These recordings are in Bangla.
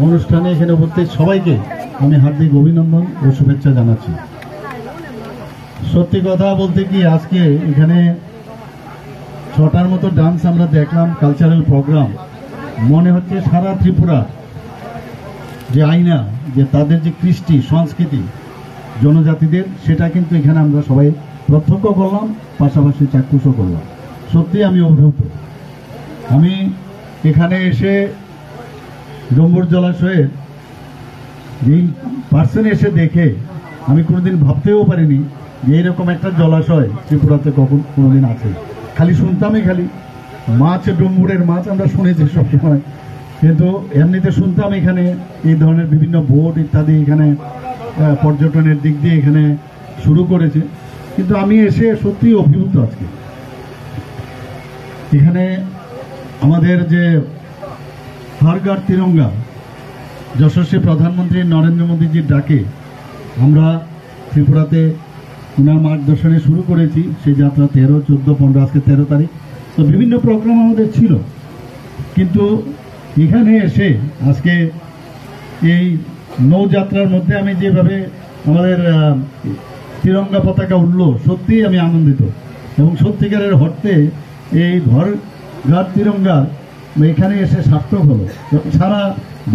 অনুষ্ঠানে এখানে উপস্থিত সবাইকে আমি হার্দিক অভিনন্দন ও শুভেচ্ছা জানাচ্ছি। সত্যি কথা বলতে কি আজকে এখানে 6টার মতো ডান্স আমরা দেখলাম, কালচারাল প্রোগ্রাম। মনে হচ্ছে সারা ত্রিপুরা যে আয়না, যে তাদের যে কৃষ্টি সংস্কৃতি জনজাতিদের, সেটা কিন্তু এখানে আমরা সবাই প্রত্যক্ষ করলাম, পাশাপাশি চাক্ষুষও করলাম। সত্যি আমি অভিভূত। আমি এখানে এসে ডম্বুর জলাশয়ের এই পার্সন এসে দেখে আমি কোনোদিন ভাবতেও পারিনি যে এইরকম একটা জলাশয় ত্রিপুরাতে কোনোদিন আছে। খালি শুনতামই, খালি মাছ, ডম্বুরের মাছ আমরা শুনেছি সবসময়, কিন্তু এমনিতে শুনতাম এখানে এই ধরনের বিভিন্ন বোট ইত্যাদি এখানে পর্যটনের দিক দিয়ে এখানে শুরু করেছে। কিন্তু আমি এসে সত্যি অভিভূত। আজকে এখানে আমাদের যে হর ঘর তিরঙ্গা যশস্বী প্রধানমন্ত্রী নরেন্দ্র মোদীজির ডাকে আমরা ত্রিপুরাতে ওনার মার্গদর্শনে শুরু করেছি সেই যাত্রা। 13, 14, 15, আজকে 13 তারিখ। তো বিভিন্ন প্রোগ্রাম আমাদের ছিল, কিন্তু এখানে এসে আজকে এই নৌযাত্রার মধ্যে আমি যেভাবে আমাদের তিরঙ্গা পতাকা উঠল, সত্যিই আমি আনন্দিত। এবং সত্যিকারের অর্থে এই ঘর তিরঙ্গা এখানে এসে সার্থক হলো। সারা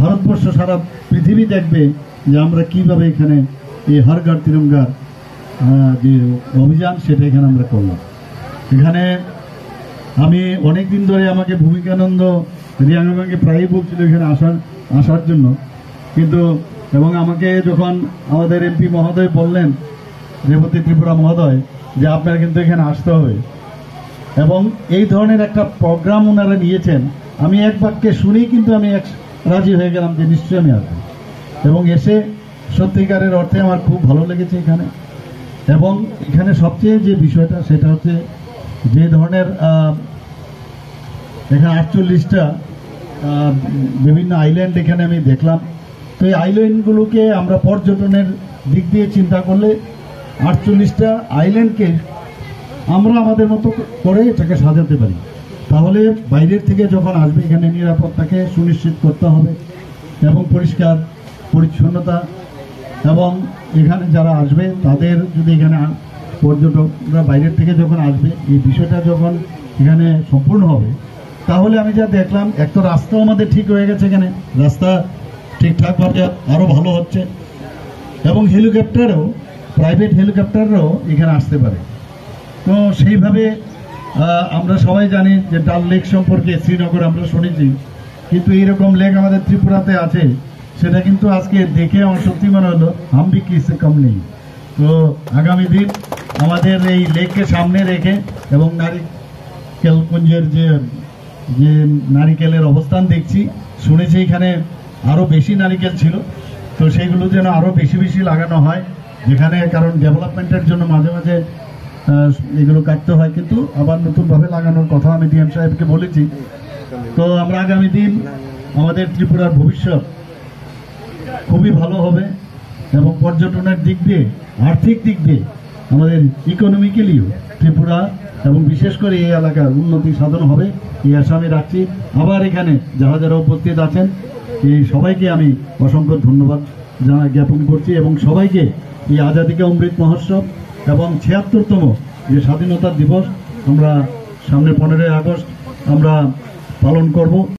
ভারতবর্ষ, সারা পৃথিবী দেখবে যে আমরা কিভাবে এখানে এই হর ঘর তিরঙ্গার যে অভিযান, সেটা এখানে আমরা করলাম। এখানে আমি অনেক দিন ধরে আমাকে ভূমিকানন্দ রিয়াঙ্গাকে প্রায়ই বলছিল এখানে আসার জন্য, কিন্তু এবং আমাকে যখন আমাদের এমপি মহোদয় বললেন, রেবতী ত্রিপুরা মহোদয়, যে আপনার কিন্তু এখানে আসতে হবে, এবং এই ধরনের একটা প্রোগ্রাম ওনারা নিয়েছেন, আমি এক বাক্যে শুনেই কিন্তু আমি রাজি হয়ে গেলাম যে নিশ্চয়ই আমি আসবো। এবং এসে সত্যিকারের অর্থে আমার খুব ভালো লেগেছে এখানে। এবং এখানে সবচেয়ে যে বিষয়টা, সেটা হচ্ছে যে ধরনের এখানে 48টা বিভিন্ন আইল্যান্ড এখানে আমি দেখলাম। তো এই আইল্যান্ডগুলোকে আমরা পর্যটনের দিক দিয়ে চিন্তা করলে 48টা আইল্যান্ডকে আমরা আমাদের মতো করে এটাকে সাজাতে পারি। তাহলে বাইরের থেকে যখন আসবে এখানে নিরাপত্তাকে সুনিশ্চিত করতে হবে, এবং পরিষ্কার পরিচ্ছন্নতা, এবং এখানে যারা আসবে তাদের যদি এখানে পর্যটকরা বাইরের থেকে যখন আসবে, এই বিষয়টা যখন এখানে সম্পূর্ণ হবে, তাহলে আমি যা দেখলাম, এক তো রাস্তাও আমাদের ঠিক হয়ে গেছে, এখানে রাস্তা ঠিকঠাকভাবে আরও ভালো হচ্ছে, এবং হেলিকপ্টারও, প্রাইভেট হেলিকপ্টারও এখানে আসতে পারে। তো সেইভাবে আমরা সবাই জানি যে ডাল লেক সম্পর্কে শ্রীনগর আমরা শুনেছি, কিন্তু এইরকম লেক আমাদের ত্রিপুরাতে আছে, সেটা কিন্তু আজকে দেখে আমার সত্যি মনে হলো হামবি কিসে কম নেই। তো আগামী দিন আমাদের এই লেককে সামনে রেখে এবং নারিকেলকুঞ্জের যে নারিকেলের অবস্থান দেখছি, শুনেছি এখানে আরও বেশি নারিকেল ছিল, তো সেইগুলো যেন আরও বেশি বেশি লাগানো হয় যেখানে, কারণ ডেভেলপমেন্টের জন্য মাঝে মাঝে এগুলো কাটতে হয়, কিন্তু আবার নতুনভাবে লাগানোর কথা আমি ডিএম সাহেবকে বলেছি। তো আমরা আগামী দিন আমাদের ত্রিপুরার ভবিষ্যৎ খুবই ভালো হবে, এবং পর্যটনের দিক দিয়ে, আর্থিক দিক দিয়ে, আমাদের ইকোনমিক্যালিও ত্রিপুরা এবং বিশেষ করে এই এলাকার উন্নতি সাধন হবে, এই আশা আমি রাখছি। আবার এখানে যারা যারা উপস্থিত আছেন এই সবাইকে আমি অসংখ্য ধন্যবাদ জ্ঞাপন করছি, এবং সবাইকে এই আজাদী কা অমৃত মহোৎসব এবং ৭৬তম যে স্বাধীনতা দিবস আমরা সামনে 15ই আগস্ট আমরা পালন করব।